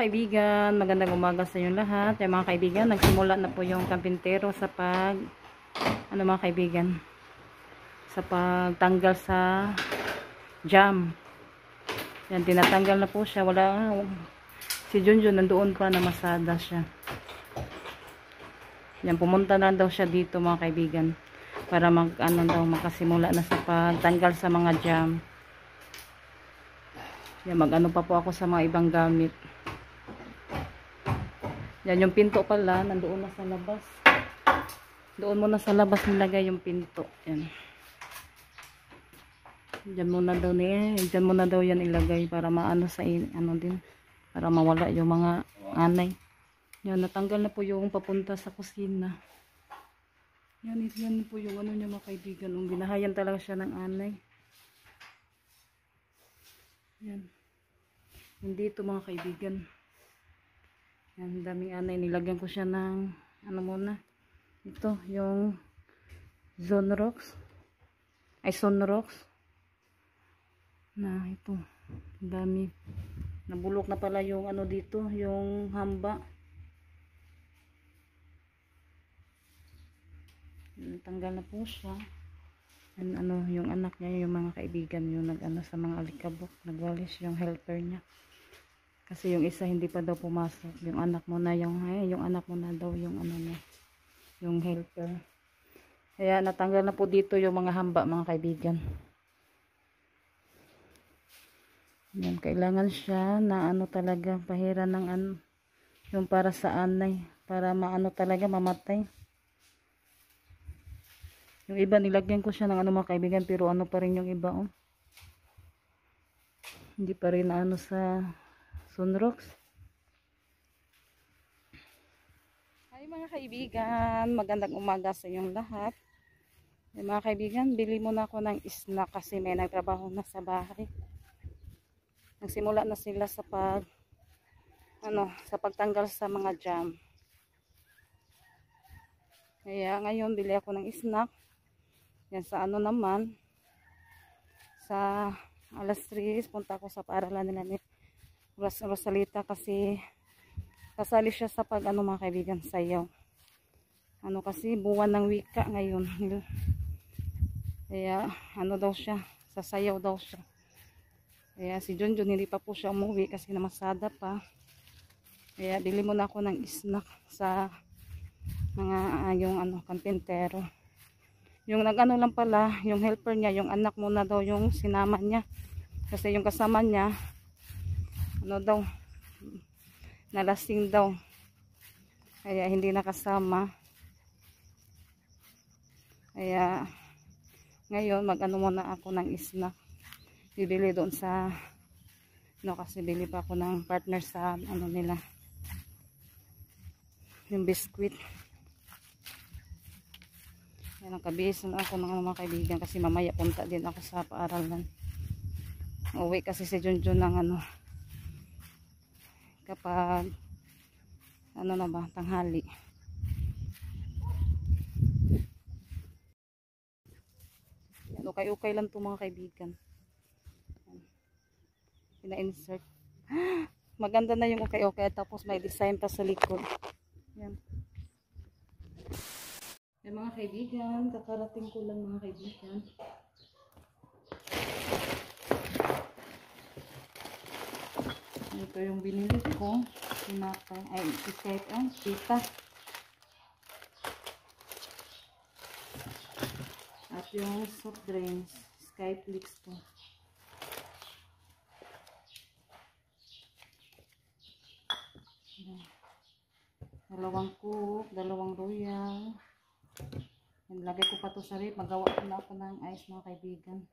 kaibigan, magandang umaga sa inyo lahat. Mga kaibigan, nagsimula na po yung kampintero sa mga kaibigan, sa pagtanggal sa jam. Yan, tinatanggal na po siya. Si Junjun nandoon pa, namasada siya. Yan, pumunta na daw siya dito mga kaibigan para makasimula na sa pagtanggal sa mga jam. Yan, pa po ako sa mga ibang gamit. Yan, yung pinto pala, nandoon na sa labas. Doon muna sa labas nilagay yung pinto. Yan. Diyan muna daw yan ilagay para para mawala yung mga anay. Yan, natanggal na po yung papunta sa kusina. Yan po yung niya mga kaibigan. Binahayan talaga siya ng anay. Yan. Hindi ito mga kaibigan. Yan, daming anay. Nilagyan ko siya ng muna. Ito, yung Sunrox. Na ito. Dami. Nabulok na pala yung dito, yung hamba. Tanggal na po siya. And yung anak niya, yung mga kaibigan, yung sa mga alikabok, nagwalis yung helper niya. Kasi yung isa hindi pa daw pumasok. Yung anak mo na daw yung niya, yung helper. Kaya natanggal na po dito yung mga hamba mga kaibigan. Yan, kailangan siya na talaga pahira ng yung para sa anay, para talaga mamatay. Yung iba nilagyan ko siya ng mga kaibigan, pero pa rin yung iba hindi pa rin sa Sunrox. Hi mga kaibigan, magandang umaga sa inyong lahat. Mga kaibigan, bili muna ako ng snack kasi may nagtrabaho na sa bahay. Nagsimula na sila sa pagtanggal sa mga jam. Kaya ngayon bili ako ng snack. Yan sa naman, sa alas 3 punta ako sa paaralan nila ni Rosalita kasi kasali siya sa mga kaibigan, sayaw. Kasi buwan ng wika ngayon. Kaya daw siya, sasayaw daw siya. Kaya si Junjun hindi pa po siya umuwi kasi namasada pa. Kaya bili muna ako ng snack sa mga yung kampintero. Yung lang pala, yung helper niya, yung anak muna daw yung sinama niya. Kasi yung kasama niya, daw, nalasing daw. Kaya hindi nakasama. Kaya, ngayon, muna ako ng snack. Bibili doon sa, kasi bili pa ako ng partner sa, nila. Yung biskwit. Yan, nakabihis na ako ng mga kaibigan kasi mamaya punta din ako sa paaralan. Uwi kasi si Junjun ng kapag tanghali. Yan, ukay-ukay lang to mga kaibigan. Pina-insert. Maganda na yung ukay-ukay tapos may design pa sa likod. Yan. Mga kaibigan, kakarating ko lang mga kaibigan. Ito yung binili ko. Sita. At yung soft drinks, Skyflix to. Dalawang Coke, dalawang Royal. Lagay ko pa to sa rip. Magawa ko na ako ng ice mga kaibigan.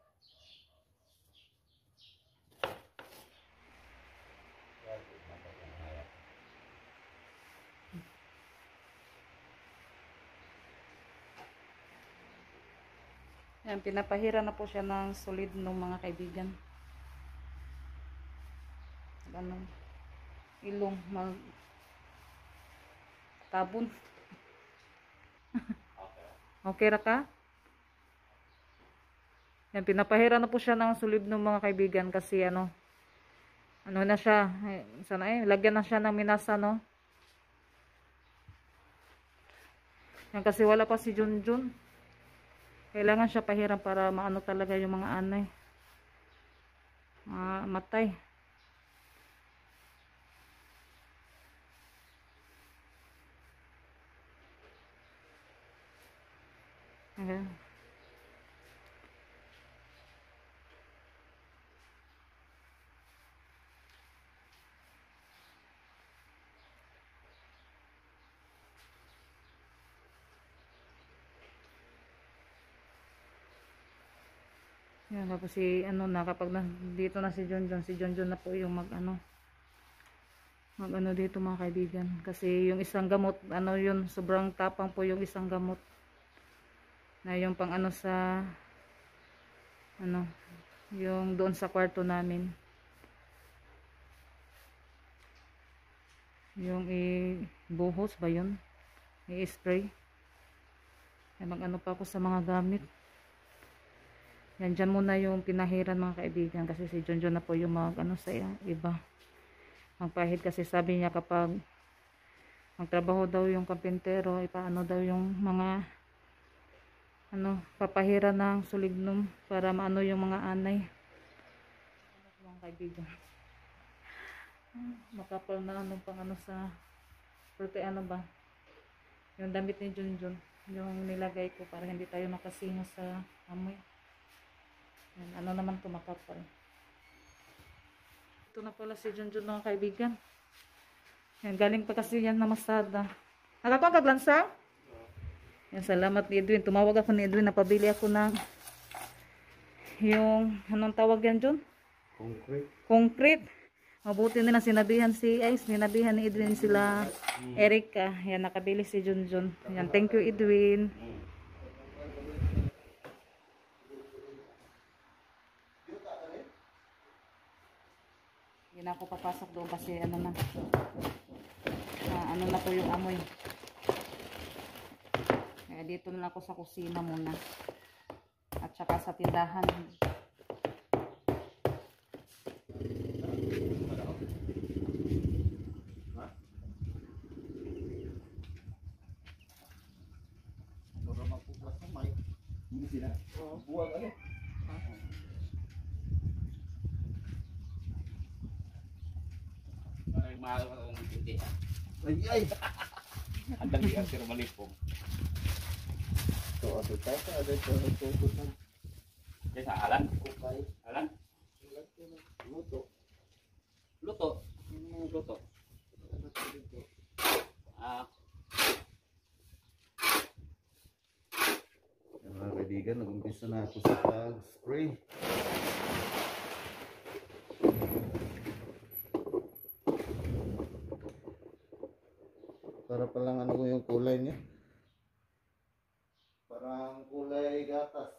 Yan, pinapahira na po siya ng solid ng mga kaibigan. Ilong tabon. Okay ra ka? Yan, pinapahira na po siya ng sulib ng mga kaibigan kasi Ano na siya, sana lagyan na siya ng minasa, no? Yan, kasi wala pa si Junjun. Kailangan siya pahiram para maano talaga yung mga anay. Matay. Okay. Yan, tapos si ano na kapag dito na si Junjun na po yung mag ano dito mga kaibigan, kasi yung isang gamot ano yun, sobrang tapang po yung isang gamot na yung pang ano sa ano yung doon sa kwarto namin, yung buhos ba yun, i-spray. Mag ano pa ako sa mga gamit. Yan, dyan muna yung pinahiran mga kaibigan, kasi si Junjun na po yung mag ano sa iba magpahid, kasi sabi niya kapag magtrabaho daw yung kapintero, ipaano daw yung mga ano, papahira ng sulignum para maano yung mga anay. Mga kaibigan, makapal na ano pang ano sa prote ano ba yung damit ni Junjun, yung nilagay ko para hindi tayo makasingo sa amoy. Yan, ano naman to, makapal. Ito na pala si Junjun mga kaibigan. Yan, galing pa kasi yan na masada. Nakakuha kaglansa? Yan, salamat ni Edwin. Tumawag ako ni Edwin, napabili ako ng yung anong tawag yan Jun? Concrete. Mabuti nila sinabihan si Ice, sinabihan ni Edwin sila Erica. Yan, nakabili si Junjun. Yan, thank you Edwin. Hindi na ako papasok doon kasi ano na ano na po yung amoy. Kaya dito na ako sa kusina muna at saka sa tindahan. Ay, ang dali ang sir malipong. So, ada tututan. Kaya alan? Kukay. Alan? Luto. Luto? Luto. Mga kaibigan, nag-umpisa na ako sa pag-spray. Para palang ano yung kulay niya. Parang kulay gatas.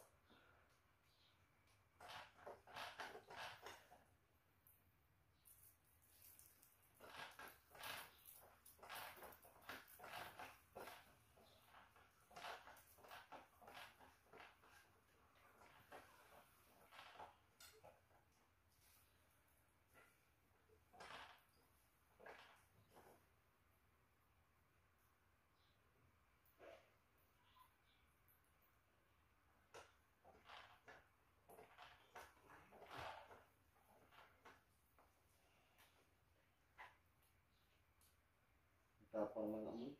Tapang man naman.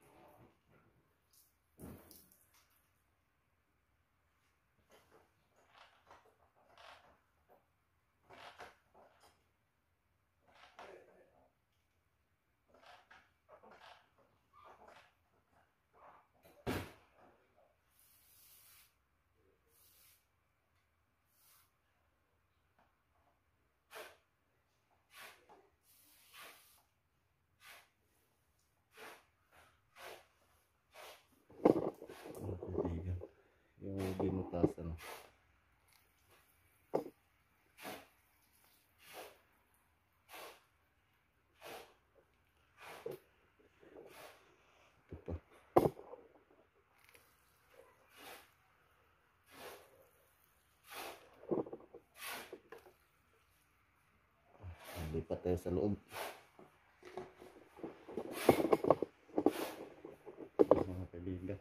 Yung binutasan. Ito pa. Lipat tayo sa loob. Mga kaibigan.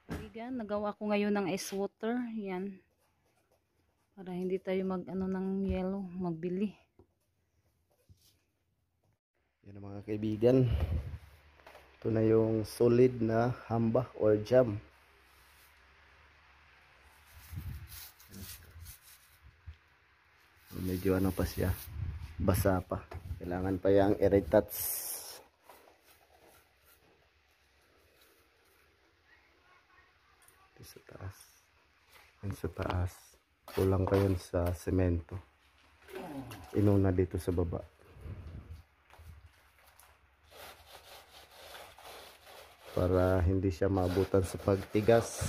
Kaibigan, nagawa ko ngayon ng ice water. Yan. Para hindi tayo mag-ano ng yellow, magbili. Yan ang mga kaibigan. Ito na yung solid na hamba or jam. Medyo ano pa siya, basa pa. Kailangan pa yung i-retouch. Ito sa taas. Yan sa taas. Kulang pa yun sa semento. Inuna dito sa baba. Para hindi siya maabutan sa pagtigas.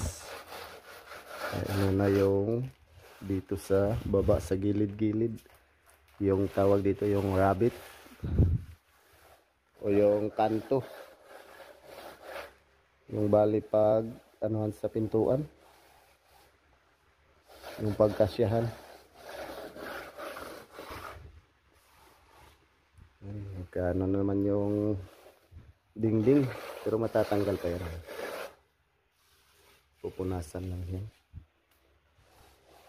Ay, ano na yung dito sa baba sa gilid-gilid. Yung tawag dito yung rabbit. O yung kanto. Yung bali pag anuhan sa pintuan. Yung pagkasyahan. Magkano naman yung dingding. Pero matatanggal pa yan. Pupunasan lang yan.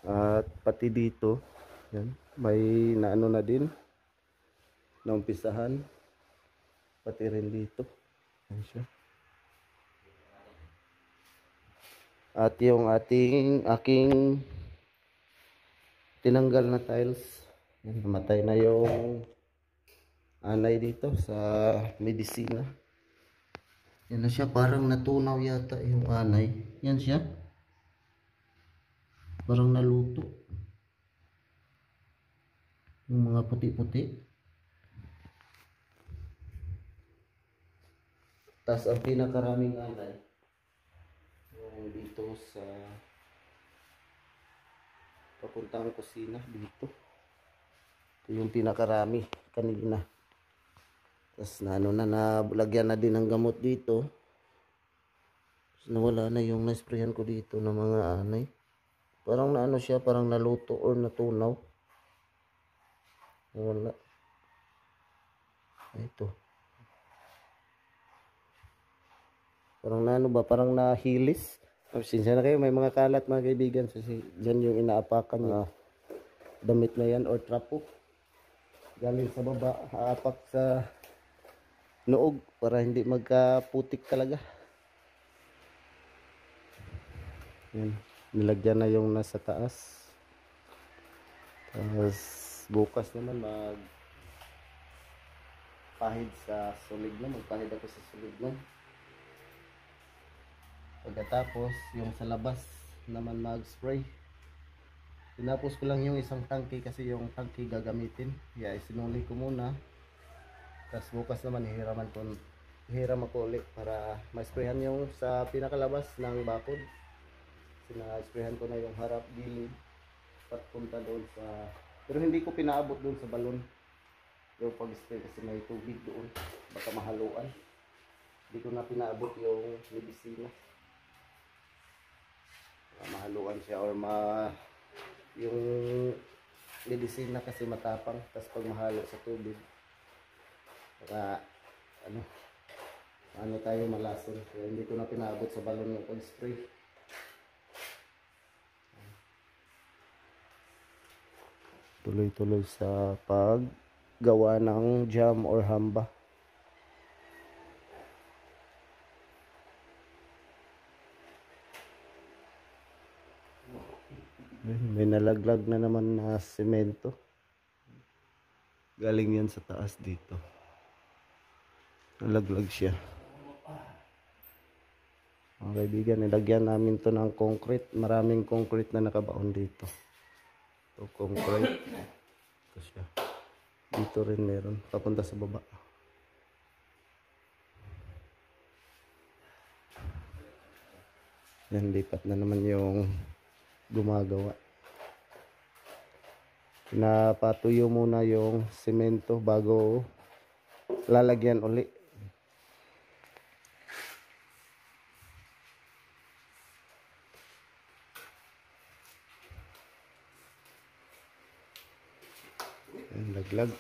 At pati dito. Yan. May naano na din. Naumpisahan. Pati rin dito. Ayan siya. At yung aking tinanggal na tiles. Yan, namatay na yung anay dito sa medisina. Yan na siya, parang natunaw yata yung anay. Yan siya. Parang naluto. Yung mga puti-puti. Tapos ang pinakaraming anay yung dito sa papuntang kusina dito. Ito yung pinakarami kanina. Tapos nalagyan na din ng gamot dito. Tapos nawala na yung na-sprayan ko dito ng mga anay. Parang naano siya, parang naluto or natunaw. Wala. Ito. Parang naano ba? Parang nahilis. Sinsya na kayo, may mga kalat mga kaibigan. Kasi dyan yung inaapakan niya. Damit na yan or trapo. Galing sa baba, haapak sa noog para hindi magkaputik talaga. Yan. Nilagyan na yung nasa taas. Tapos bukas naman magpahid sa solid na. Magpahid ako sa solid na. Pagkatapos yung sa labas naman mag-spray. Tinapos ko lang yung isang tangke kasi yung tangke gagamitin. Kaya isinuli ko muna. Tapos bukas naman hihiram ako ulit para ma-sprayhan yung sa pinakalabas ng bakod. Sina-sprayhan ko na yung harap gilid papunta doon sa, pero hindi ko pinaabot doon sa balon yung pag-spray kasi may tubig doon, baka mahaluan. Hindi ko na pinaabot yung medisina, mahaluan siya or yung medisina kasi matapang. Tapos pag mahalo sa tubig baka ano tayo malason, kaya hindi ko na pinaabot sa balon yung pag-spray. Tuloy-tuloy sa paggawa ng jam or hamba. May nalaglag na naman na semento. Galing yan sa taas dito. Nalaglag siya. Mga kaibigan, nilagyan namin to ng concrete. Maraming concrete na nakabaon dito. Ito concrete. Ito siya. Dito rin meron. Papunta sa baba. Yan, lipat na naman yung gumagawa. Pinapatuyo muna yung semento bago lalagyan uli. Laglag.